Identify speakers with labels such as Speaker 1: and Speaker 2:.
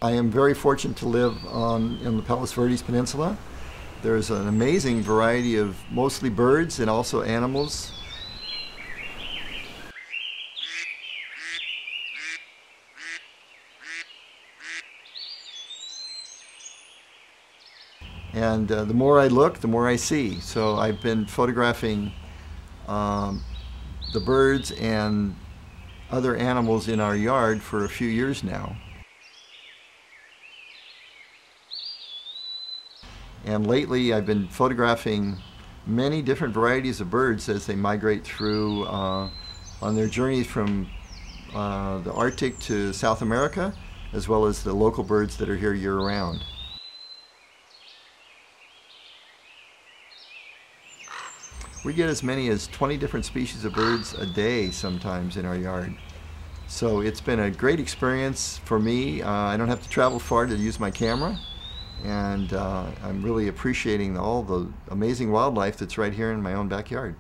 Speaker 1: I am very fortunate to live in the Palos Verdes Peninsula. There's an amazing variety of mostly birds and also animals. And the more I look, the more I see. So I've been photographing the birds and other animals in our yard for a few years now. And lately I've been photographing many different varieties of birds as they migrate through on their journeys from the Arctic to South America, as well as the local birds that are here year-round. We get as many as 20 different species of birds a day sometimes in our yard. So it's been a great experience for me. I don't have to travel far to use my camera, and I'm really appreciating all the amazing wildlife that's right here in my own backyard.